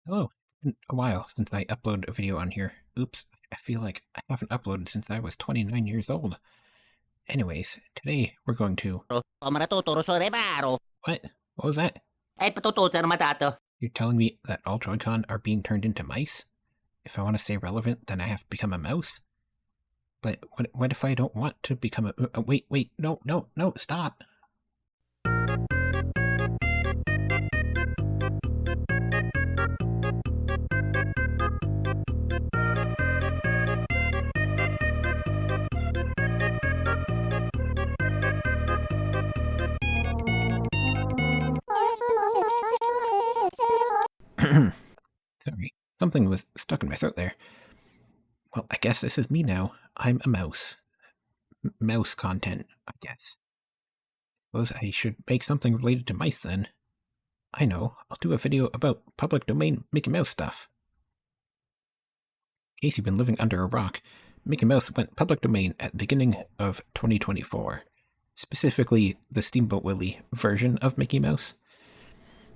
Hello. It's been a while since I uploaded a video on here. Oops, I feel like I haven't uploaded since I was 29 years old. Anyways, today we're going to... O maratuturo sore baro. What? What was that? Ay patutusan matato. You're telling me that all Joy-Con are being turned into mice? If I want to stay relevant, then I have to become a mouse? But what if I don't want to become a... wait, no, stop! Sorry, something was stuck in my throat there. Well, I guess this is me now. I'm a mouse. Mouse content, I guess. Suppose I should make something related to mice then. I know, I'll do a video about public domain Mickey Mouse stuff. In case you've been living under a rock, Mickey Mouse went public domain at the beginning of 2024. Specifically, the Steamboat Willie version of Mickey Mouse.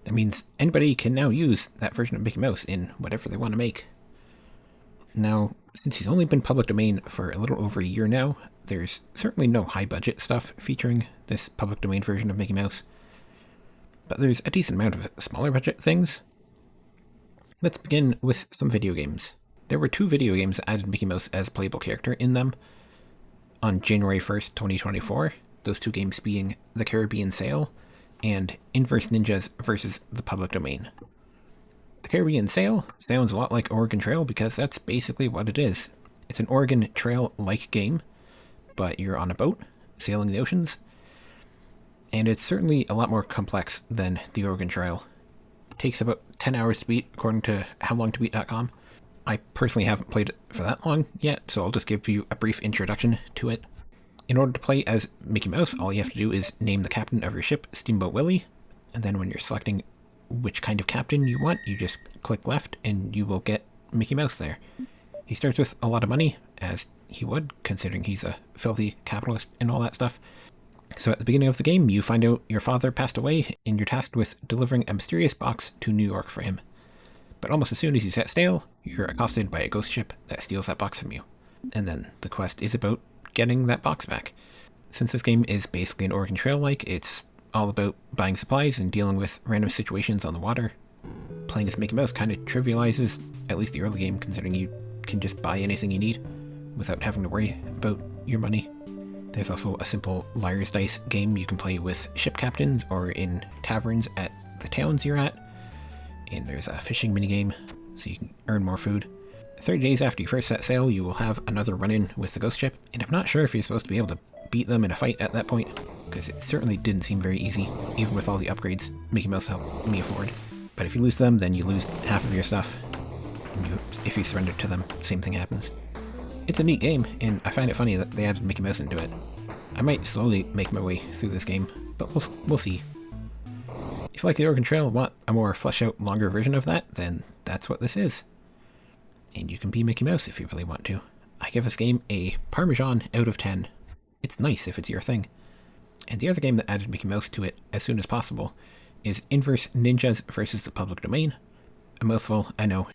That means anybody can now use that version of Mickey Mouse in whatever they want to make. Now, since he's only been public domain for a little over a year now, there's certainly no high-budget stuff featuring this public domain version of Mickey Mouse. But there's a decent amount of smaller budget things. Let's begin with some video games. There were 2 video games that added Mickey Mouse as a playable character in them on January 1st, 2024. Those 2 games being The Caribbean Sail and Inverse Ninjas versus the Public Domain. The Caribbean Sail sounds a lot like Oregon Trail because that's basically what it is. It's an Oregon Trail-like game, but you're on a boat, sailing the oceans, and it's certainly a lot more complex than the Oregon Trail. It takes about 10 hours to beat, according to howlongtobeat.com. I personally haven't played it for that long yet, so I'll just give you a brief introduction to it. In order to play as Mickey Mouse, all you have to do is name the captain of your ship Steamboat Willie, and then when you're selecting which kind of captain you want, you just click left and you will get Mickey Mouse there. He starts with a lot of money, as he would, considering he's a filthy capitalist and all that stuff. So at the beginning of the game, you find out your father passed away, and you're tasked with delivering a mysterious box to New York for him. But almost as soon as you set sail, you're accosted by a ghost ship that steals that box from you. And then the quest is about getting that box back. Since this game is basically an Oregon Trail-like, it's all about buying supplies and dealing with random situations on the water. Playing as Mickey Mouse kind of trivializes at least the early game, considering you can just buy anything you need without having to worry about your money. There's also a simple liar's dice game you can play with ship captains or in taverns at the towns you're at. And there's a fishing minigame, so you can earn more food. 30 days after you first set sail, you will have another run-in with the ghost ship, and I'm not sure if you're supposed to be able to beat them in a fight at that point, because it certainly didn't seem very easy, even with all the upgrades Mickey Mouse helped me afford. But if you lose them, then you lose half of your stuff. And if you surrender to them, same thing happens. It's a neat game, and I find it funny that they added Mickey Mouse into it. I might slowly make my way through this game, but we'll see. If you like the Oregon Trail and want a more fleshed out, longer version of that, then that's what this is. And you can be Mickey Mouse if you really want to. I give this game a Parmesan out of 10. It's nice if it's your thing. And the other game that added Mickey Mouse to it as soon as possible is Inverse Ninjas versus the Public Domain. A mouthful, I know.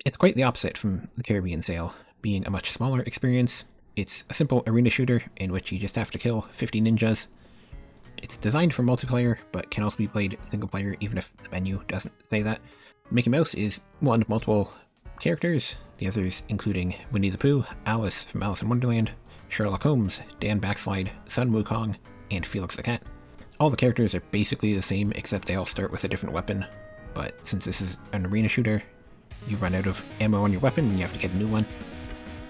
It's quite the opposite from the Caribbean Sail, being a much smaller experience. It's a simple arena shooter in which you just have to kill 50 ninjas. It's designed for multiplayer, but can also be played single player even if the menu doesn't say that. Mickey Mouse is one of multiple characters, the others including Winnie the Pooh, Alice from Alice in Wonderland, Sherlock Holmes, Dan Backslide, Sun Wukong, and Felix the Cat. All the characters are basically the same except they all start with a different weapon, but since this is an arena shooter, you run out of ammo on your weapon and you have to get a new one.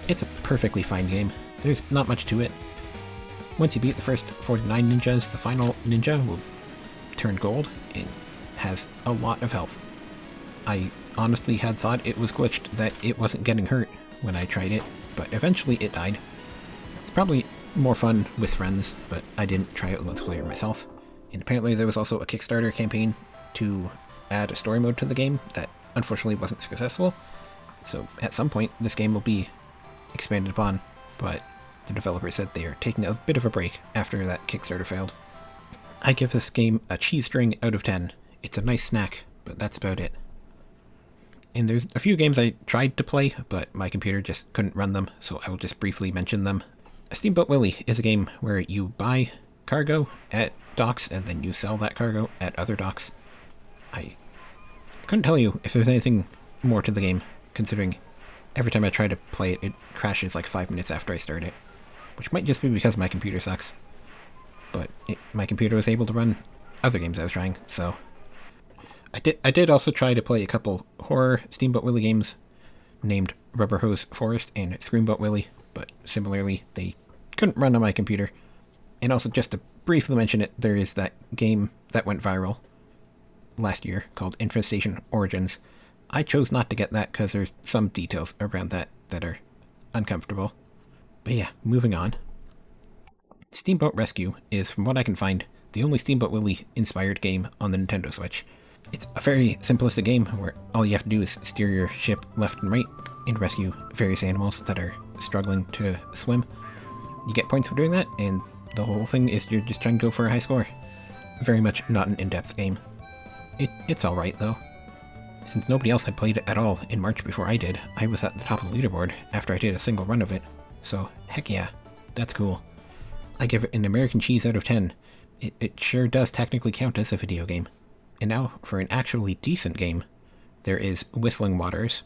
It's a perfectly fine game. There's not much to it. Once you beat the first 49 ninjas, the final ninja will turn gold and has a lot of health. I honestly had thought it was glitched that it wasn't getting hurt when I tried it, but eventually it died. It's probably more fun with friends, but I didn't try it with multiplayer myself. And apparently there was also a Kickstarter campaign to add a story mode to the game that unfortunately wasn't successful. So at some point this game will be expanded upon, but the developer said they are taking a bit of a break after that Kickstarter failed. I give this game a cheese string out of 10. It's a nice snack, but that's about it. And there's a few games I tried to play, but my computer just couldn't run them, so I will just briefly mention them. Steamboat Willie is a game where you buy cargo at docks and then you sell that cargo at other docks. I couldn't tell you if there's anything more to the game, considering every time I try to play it, it crashes like 5 minutes after I start it, which might just be because my computer sucks. But my computer was able to run other games I was trying, so... I did also try to play a couple horror Steamboat Willie games named Rubber Hose Forest and Screamboat Willie, but similarly, they couldn't run on my computer. And also, just to briefly mention it, there is that game that went viral last year called Infestation Origins. I chose not to get that because there's some details around that are uncomfortable. But yeah, moving on. Steamboat Rescue is, from what I can find, the only Steamboat Willie inspired game on the Nintendo Switch. It's a very simplistic game where all you have to do is steer your ship left and right and rescue various animals that are struggling to swim. You get points for doing that, and the whole thing is you're just trying to go for a high score. Very much not an in-depth game. It's alright though. Since nobody else had played it at all in March before I did, I was at the top of the leaderboard after I did a single run of it. So, heck yeah, that's cool. I give it an American cheese out of 10. It sure does technically count as a video game. And now, for an actually decent game, there is Whistling Waters.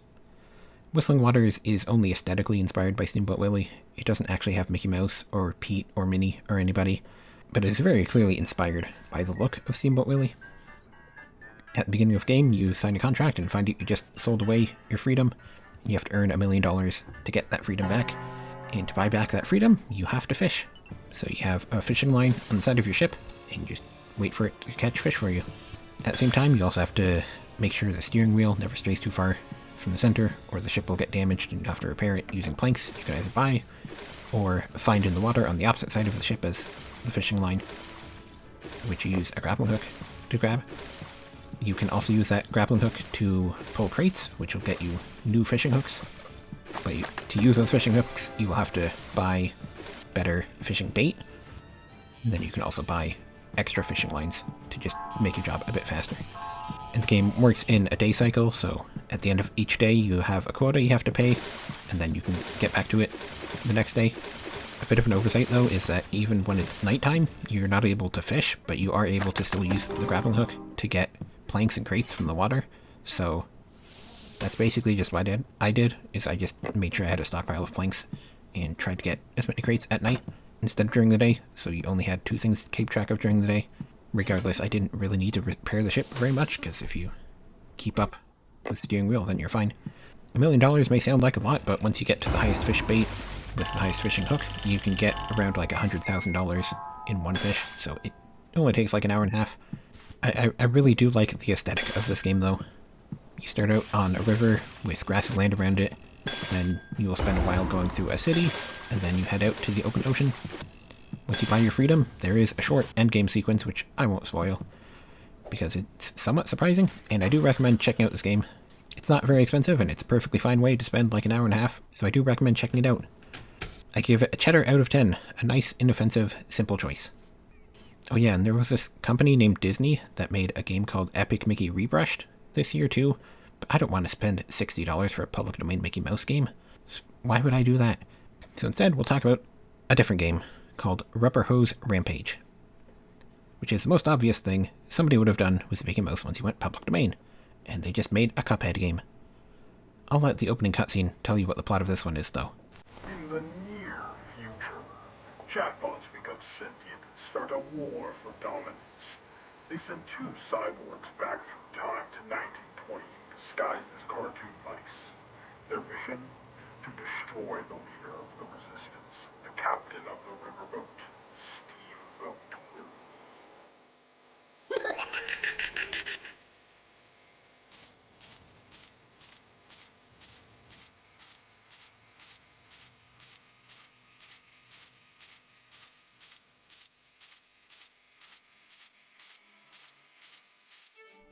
Whistling Waters is only aesthetically inspired by Steamboat Willie. It doesn't actually have Mickey Mouse, or Pete, or Minnie, or anybody, but it is very clearly inspired by the look of Steamboat Willie. At the beginning of the game, you sign a contract and find out you just sold away your freedom. You have to earn $1 million to get that freedom back. And to buy back that freedom, you have to fish. So you have a fishing line on the side of your ship, and you just wait for it to catch fish for you. At the same time, you also have to make sure the steering wheel never strays too far from the center, or the ship will get damaged and you have to repair it using planks you can either buy or find in the water on the opposite side of the ship as the fishing line, which you use a grappling hook to grab. You can also use that grappling hook to pull crates, which will get you new fishing hooks. But to use those fishing hooks, you will have to buy better fishing bait. And then you can also buy extra fishing lines to just make your job a bit faster. And the game works in a day cycle, so at the end of each day you have a quota you have to pay, and then you can get back to it the next day. A bit of an oversight though is that even when it's nighttime, you're not able to fish, but you are able to still use the grappling hook to get planks and crates from the water. So that's basically just what I did, is I just made sure I had a stockpile of planks and tried to get as many crates at night instead of during the day, so you only had 2 things to keep track of during the day. Regardless, I didn't really need to repair the ship very much, because if you keep up with the steering wheel, then you're fine. $1 million may sound like a lot, but once you get to the highest fish bait with the highest fishing hook, you can get around like $100,000 in one fish, so it only takes like an hour and a half. I really do like the aesthetic of this game though. You start out on a river with grassy land around it, then you will spend a while going through a city, and then you head out to the open ocean. Once you buy your freedom, there is a short endgame sequence, which I won't spoil, because it's somewhat surprising, and I do recommend checking out this game. It's not very expensive, and it's a perfectly fine way to spend like an hour and a half, so I do recommend checking it out. I give it a cheddar out of 10, a nice, inoffensive, simple choice. Oh yeah, and there was this company named Disney that made a game called Epic Mickey Rebrushed this year too, but I don't want to spend $60 for a public domain Mickey Mouse game. Why would I do that? So instead, we'll talk about a different game called Rubber Hose Rampage, which is the most obvious thing somebody would have done with Mickey Mouse once he went public domain, and they just made a Cuphead game. I'll let the opening cutscene tell you what the plot of this one is, though. In the near future, chatbots become sentient and start a war for dominance. They send 2 cyborgs back through time to 1920, disguised as cartoon mice. Their mission? To destroy the leader of the resistance, the captain of the riverboat, Steamboat Willie.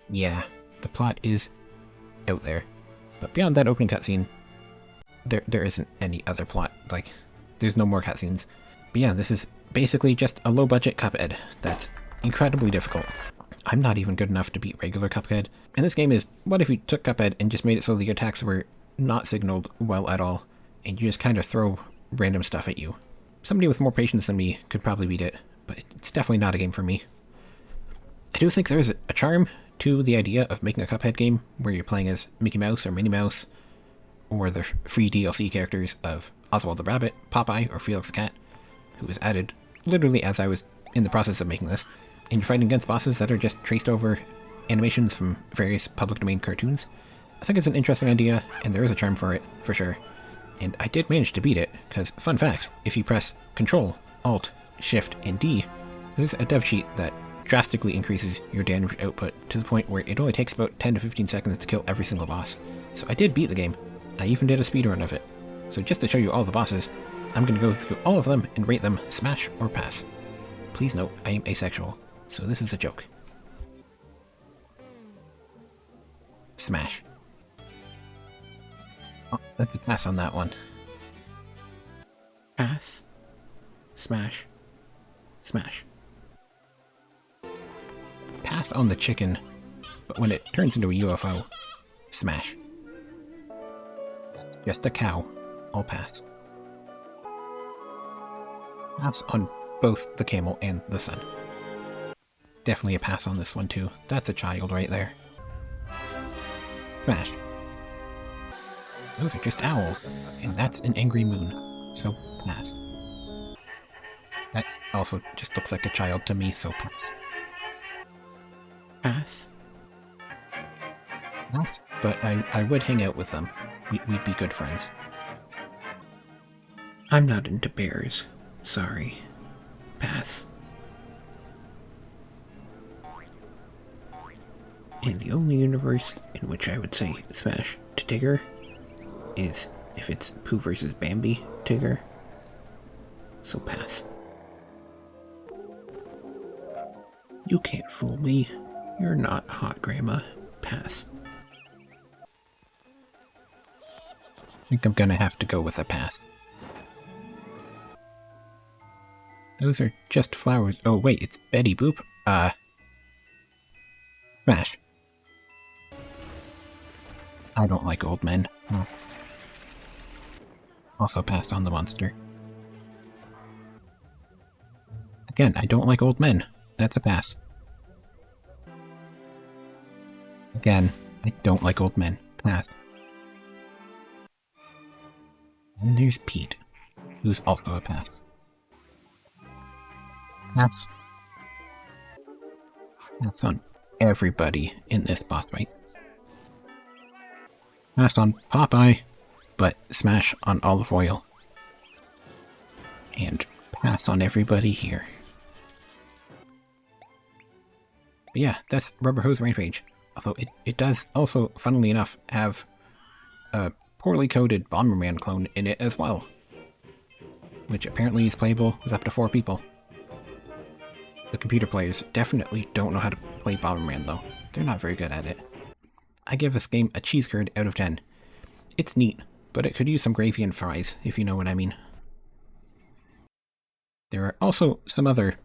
Yeah, the plot is out there. But beyond that opening cutscene, there isn't any other plot. Like, there's no more cutscenes. But yeah, this is basically just a low-budget Cuphead that's incredibly difficult. I'm not even good enough to beat regular Cuphead. And this game is, what if you took Cuphead and just made it so the attacks were not signaled well at all, and you just kind of throw random stuff at you. Somebody with more patience than me could probably beat it, but it's definitely not a game for me. I do think there's a charm to the idea of making a Cuphead game where you're playing as Mickey Mouse or Minnie Mouse, or the free DLC characters of Oswald the Rabbit, Popeye, or Felix the Cat, who was added literally as I was in the process of making this, and you're fighting against bosses that are just traced over animations from various public domain cartoons. I think it's an interesting idea, and there is a charm for it, for sure. And I did manage to beat it, because, fun fact, if you press Control, Alt, Shift, and D, there's a dev sheet that drastically increases your damage output to the point where it only takes about 10 to 15 seconds to kill every single boss. So I did beat the game. I even did a speedrun of it. So just to show you all the bosses, I'm going to go through all of them and rate them smash or pass. Please note, I am asexual, so this is a joke. Smash. Oh, that's a pass on that one. Pass. Smash. Smash. Pass on the chicken, but when it turns into a UFO, smash. That's just a cow. I'll pass. Pass on both the camel and the sun. Definitely a pass on this one too. That's a child right there. Smash. Those are just owls, and that's an angry moon, so pass. That also just looks like a child to me, so pass. Pass. Pass, but I would hang out with them. We'd be good friends. I'm not into bears. Sorry. Pass. And the only universe in which I would say smash to Tigger is if it's Pooh versus Bambi Tigger. So pass. You can't fool me. You're not hot, Grandma. Pass. I think I'm gonna have to go with a pass. Those are just flowers. Oh wait, it's Betty Boop. Smash. I don't like old men. Oh. Also passed on the monster. Again, I don't like old men. That's a pass. Again, I don't like old men. Pass. And there's Pete, who's also a pass. Pass. Pass on everybody in this boss fight. Pass on Popeye, but smash on Olive Oil. And pass on everybody here. But yeah, that's Rubber Hose Rampage. Although it does also, funnily enough, have a poorly coded Bomberman clone in it as well. Which apparently is playable with up to 4 people. The computer players definitely don't know how to play Bomberman though. They're not very good at it. I give this game a cheese curd out of 10. It's neat, but it could use some gravy and fries, if you know what I mean. There are also some other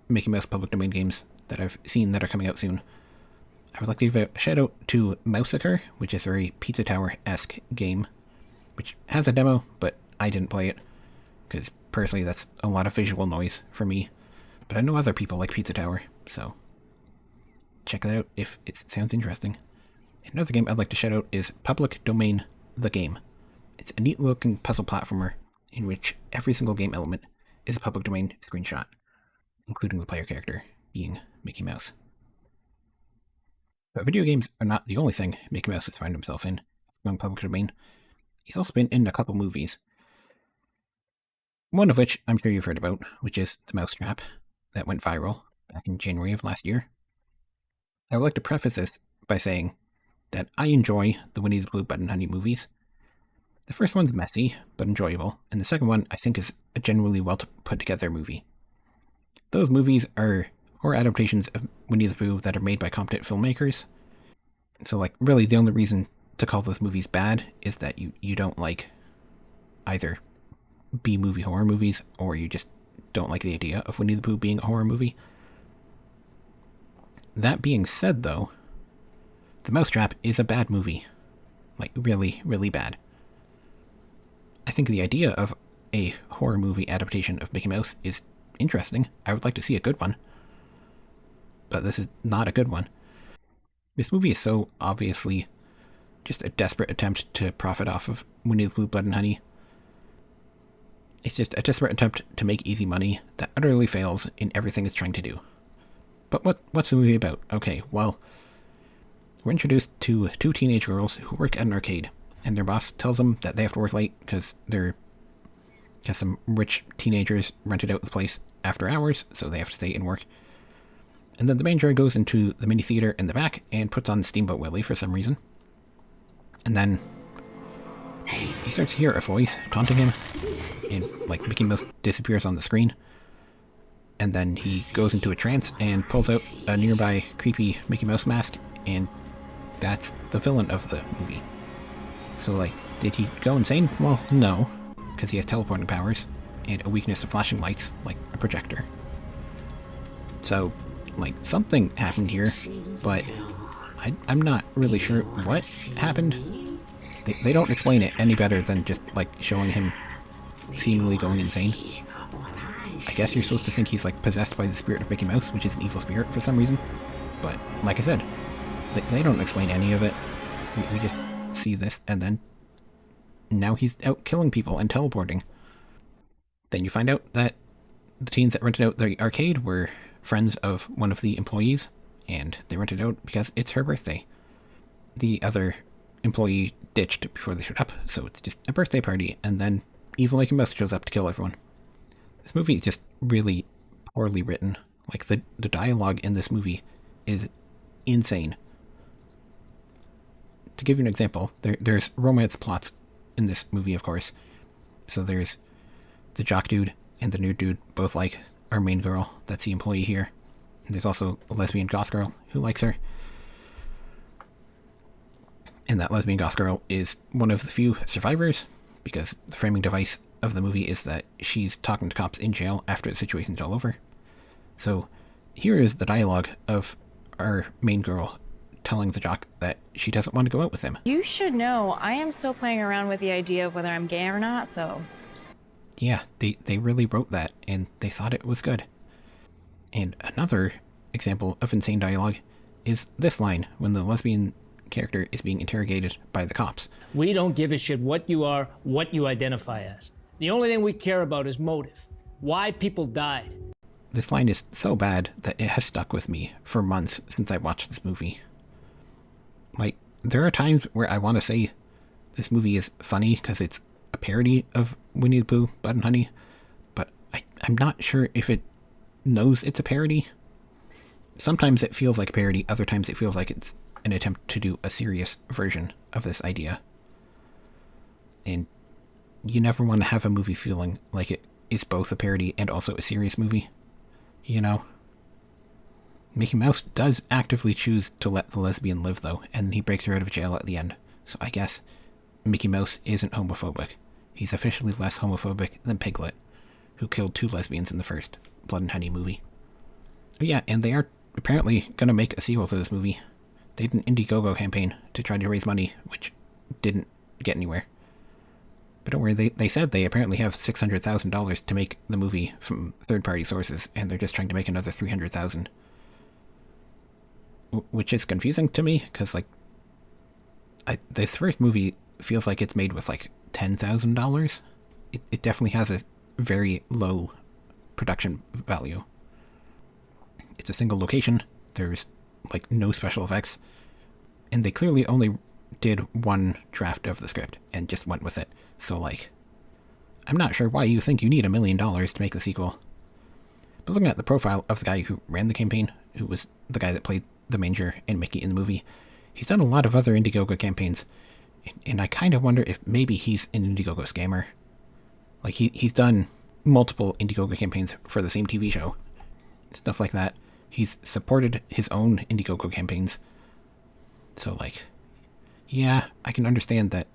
Mickey Mouse public domain games that I've seen that are coming out soon. I would like to give a shout out to Mouseiker, which is a very Pizza Tower-esque game, which has a demo, but I didn't play it, because personally that's a lot of visual noise for me. But I know other people like Pizza Tower, so check that out if it sounds interesting. Another game I'd like to shout out is Public Domain The Game. It's a neat looking puzzle platformer in which every single game element is a public domain screenshot, including the player character being Mickey Mouse. But video games are not the only thing Mickey Mouse has found himself in going public domain. He's also been in a couple movies. One of which I'm sure you've heard about, which is The Mousetrap, that went viral back in January of last year. I would like to preface this by saying that I enjoy the Winnie the Pooh Button Honey movies. The first one's messy, but enjoyable, and the second one I think is a genuinely well put together movie. Those movies are horror adaptations of Winnie the Pooh that are made by competent filmmakers. So really the only reason to call those movies bad is that you don't like either B-movie horror movies, or you just don't like the idea of Winnie the Pooh being a horror movie. That being said, though, The Mousetrap is a bad movie. Like, really, really bad. I think the idea of a horror movie adaptation of Mickey Mouse is interesting. I would like to see a good one. But this is not a good one. This movie is so obviously just a desperate attempt to profit off of Winnie the Pooh, Blood and Honey. It's just a desperate attempt to make easy money that utterly fails in everything it's trying to do. But what's the movie about? Okay, well, we're introduced to two teenage girls who work at an arcade, and their boss tells them that they have to work late because some rich teenagers rented out the place after hours, so they have to stay and work. And then the main joy goes into the mini theater in the back and puts on Steamboat Willie for some reason. And then he starts to hear a voice taunting him, and like Mickey Mouse disappears on the screen. And then he goes into a trance and pulls out a nearby creepy Mickey Mouse mask, and that's the villain of the movie. So, like, did he go insane? Well, no, because he has teleporting powers and a weakness to flashing lights, like a projector. So, like, something happened here, but I'm not really sure what happened. They don't explain it any better than just, like, showing him seemingly going insane. I guess you're supposed to think he's, like, possessed by the spirit of Mickey Mouse, which is an evil spirit for some reason. But, like I said, they don't explain any of it. We just see this, and then now he's out killing people and teleporting. Then you find out that the teens that rented out the arcade were friends of one of the employees, and they rented out because it's her birthday. The other employee ditched before they showed up, so it's just a birthday party, and then evil Mickey Mouse shows up to kill everyone. This movie is just really poorly written. Like, the dialogue in this movie is insane. To give you an example, there's romance plots in this movie, of course. So there's the jock dude and the nerd dude both like our main girl, that's the employee here. And there's also a lesbian goth girl who likes her. And that lesbian goth girl is one of the few survivors, because the framing device of the movie is that she's talking to cops in jail after the situation's all over. So here is the dialogue of our main girl telling the jock that she doesn't want to go out with him. You should know, I am still playing around with the idea of whether I'm gay or not, so... Yeah, they really wrote that, and they thought it was good. And another example of insane dialogue is this line, when the lesbian character is being interrogated by the cops. We don't give a shit what you are, what you identify as. The only thing we care about is motive. Why people died. This line is so bad that it has stuck with me for months since I watched this movie. Like, there are times where I want to say this movie is funny because it's a parody of Winnie the Pooh, Blood and Honey, but I'm not sure if it knows it's a parody. Sometimes it feels like a parody, other times it feels like it's an attempt to do a serious version of this idea. And you never want to have a movie feeling like it is both a parody and also a serious movie, you know? Mickey Mouse does actively choose to let the lesbian live, though, and he breaks her out of jail at the end. So I guess Mickey Mouse isn't homophobic. He's officially less homophobic than Piglet, who killed two lesbians in the first Blood and Honey movie. Oh yeah, and they are apparently going to make a sequel to this movie. They did an Indiegogo campaign to try to raise money, which didn't get anywhere. But don't worry, they said they apparently have $600,000 to make the movie from third-party sources, and they're just trying to make another $300,000. Which is confusing to me, because, like, this first movie feels like it's made with, like, $10,000. It definitely has a very low production value. It's a single location, there's, like, no special effects, and they clearly only did one draft of the script and just went with it. So, like, I'm not sure why you think you need $1 million to make the sequel. But looking at the profile of the guy who ran the campaign, who was the guy that played the Manger and Mickey in the movie, he's done a lot of other Indiegogo campaigns, and I kind of wonder if maybe he's an Indiegogo scammer. Like, he's done multiple Indiegogo campaigns for the same TV show, stuff like that. He's supported his own Indiegogo campaigns. So, like, yeah, I can understand that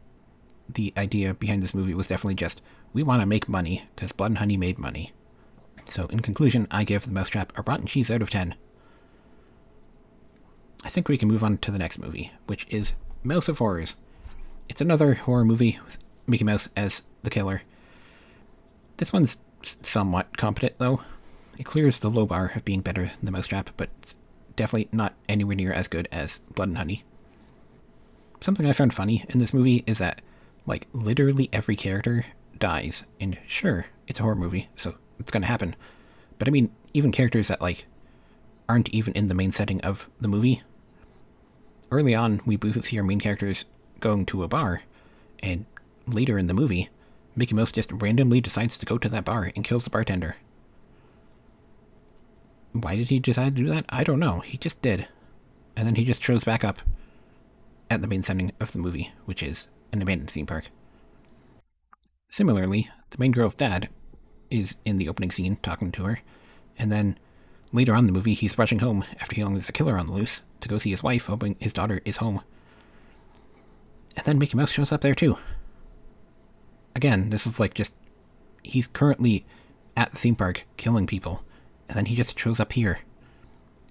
the idea behind this movie was definitely just, we want to make money, because Blood and Honey made money. So, in conclusion, I give The Mousetrap a rotten cheese out of 10. I think we can move on to the next movie, which is Mouse of Horrors. It's another horror movie with Mickey Mouse as the killer. This one's somewhat competent, though. It clears the low bar of being better than The Mousetrap, but definitely not anywhere near as good as Blood and Honey. Something I found funny in this movie is that, like, literally every character dies. And sure, it's a horror movie, so it's gonna happen. But I mean, even characters that, like, aren't even in the main setting of the movie. Early on, we see our main characters going to a bar, and later in the movie, Mickey Mouse just randomly decides to go to that bar and kills the bartender. Why did he decide to do that? I don't know. He just did. And then he just shows back up at the main setting of the movie, which is an abandoned theme park. Similarly, the main girl's dad is in the opening scene talking to her, and then later on in the movie, he's rushing home after hearing there's a killer on the loose to go see his wife, hoping his daughter is home. And then Mickey Mouse shows up there too. Again, this is like just, he's currently at the theme park killing people, and then he just shows up here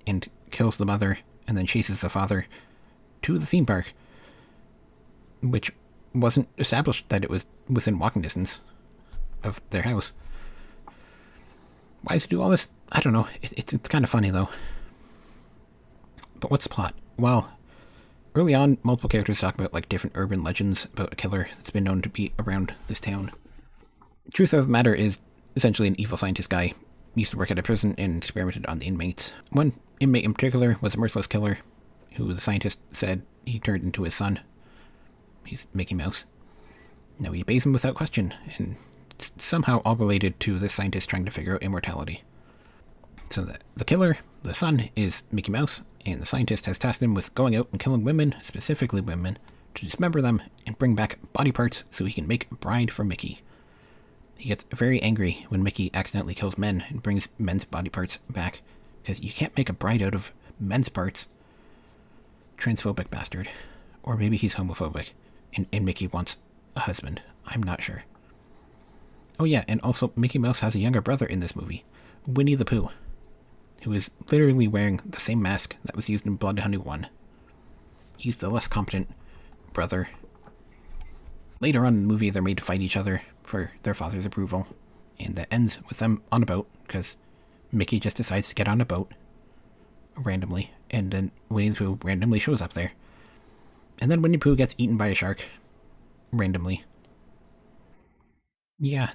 and kills the mother and then chases the father to the theme park, which wasn't established that it was within walking distance of their house. Why does he do all this? I don't know. It's kind of funny, though. But what's the plot? Well, early on, multiple characters talk about, like, different urban legends about a killer that's been known to be around this town. The truth of the matter is, essentially an evil scientist guy used to work at a prison and experimented on the inmates. One inmate in particular was a merciless killer who the scientist said he turned into his son. He's Mickey Mouse. Now he obeys him without question, and it's somehow all related to this scientist trying to figure out immortality. So the killer, the son, is Mickey Mouse, and the scientist has tasked him with going out and killing women, specifically women, to dismember them and bring back body parts so he can make a bride for Mickey. He gets very angry when Mickey accidentally kills men and brings men's body parts back, because you can't make a bride out of men's parts. Transphobic bastard. Or maybe he's homophobic, and Mickey wants a husband. I'm not sure. Oh yeah, and also Mickey Mouse has a younger brother in this movie, Winnie the Pooh, who is literally wearing the same mask that was used in Blood and Honey 1. He's the less competent brother. Later on in the movie, they're made to fight each other for their father's approval, and that ends with them on a boat, because Mickey just decides to get on a boat randomly, and then Winnie the Pooh randomly shows up there. And then Winnie the Pooh gets eaten by a shark randomly. Yeah,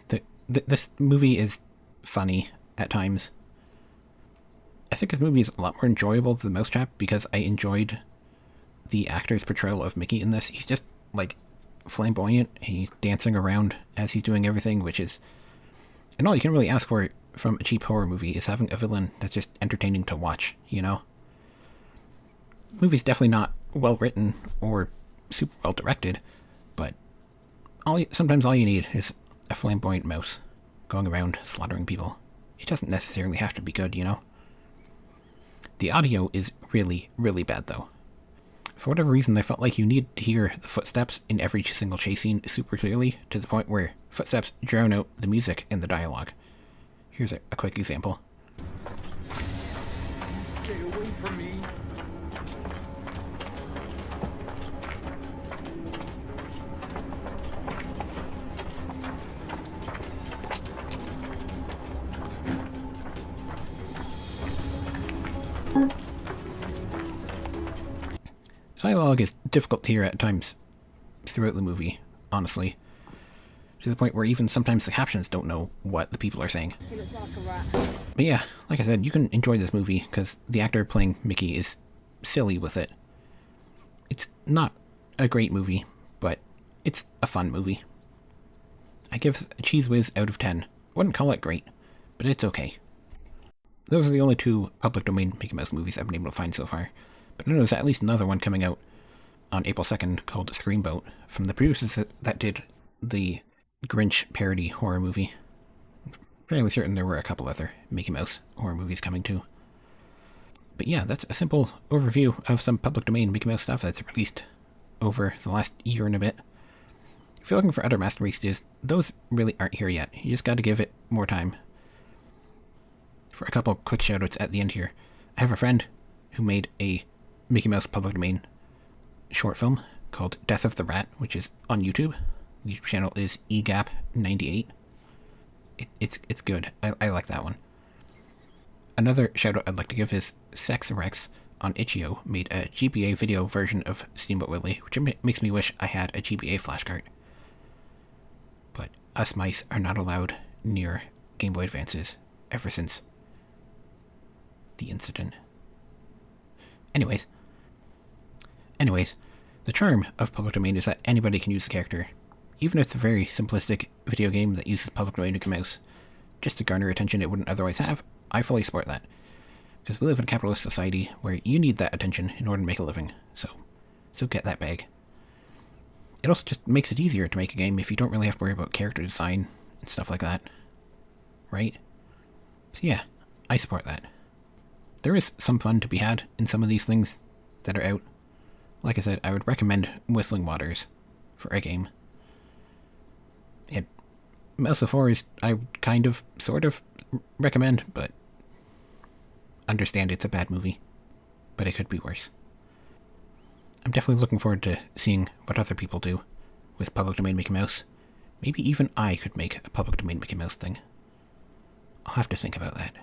this movie is funny at times. I think this movie is a lot more enjoyable than The Mousetrap because I enjoyed the actor's portrayal of Mickey in this. He's just, like, flamboyant. He's dancing around as he's doing everything, which is... And all you can really ask for from a cheap horror movie is having a villain that's just entertaining to watch, you know? The movie's definitely not well written or super well directed, but sometimes all you need is a flamboyant mouse going around slaughtering people. It doesn't necessarily have to be good, you know? The audio is really, really bad, though. For whatever reason, I felt like you need to hear the footsteps in every single chase scene super clearly, to the point where footsteps drown out the music and the dialogue. Here's a quick example. Stay away from me. Dialogue is difficult to hear at times throughout the movie, honestly. To the point where even sometimes the captions don't know what the people are saying. But yeah, like I said, you can enjoy this movie because the actor playing Mickey is silly with it. It's not a great movie, but it's a fun movie. I give a Cheese Whiz out of 10. Wouldn't call it great, but it's okay. Those are the only two public domain Mickey Mouse movies I've been able to find so far. But I know there's at least another one coming out on April 2nd called Screamboat from the producers that did the Grinch parody horror movie. I'm fairly certain there were a couple other Mickey Mouse horror movies coming too. But yeah, that's a simple overview of some public domain Mickey Mouse stuff that's released over the last year and a bit. If you're looking for other masterpieces, those really aren't here yet. You just gotta give it more time. For a couple quick shoutouts at the end here, I have a friend who made a Mickey Mouse public domain short film called Death of the Rat, which is on YouTube. The YouTube channel is egap98. It's good. I like that one. Another shout out I'd like to give is Sexarex on Itch.io made a GBA video version of Steamboat Willie, which makes me wish I had a GBA flashcard. But us mice are not allowed near Game Boy Advances ever since the incident. Anyways, the charm of public domain is that anybody can use the character, even if it's a very simplistic video game that uses public domain Mickey Mouse, just to garner attention it wouldn't otherwise have. I fully support that, because we live in a capitalist society where you need that attention in order to make a living, so get that bag. It also just makes it easier to make a game if you don't really have to worry about character design and stuff like that, right? So yeah, I support that. There is some fun to be had in some of these things that are out. Like I said, I would recommend Whistling Waters for a game. And Mouse of 4 is, I would kind of, sort of recommend, but understand it's a bad movie. But it could be worse. I'm definitely looking forward to seeing what other people do with public domain Mickey Mouse. Maybe even I could make a public domain Mickey Mouse thing. I'll have to think about that.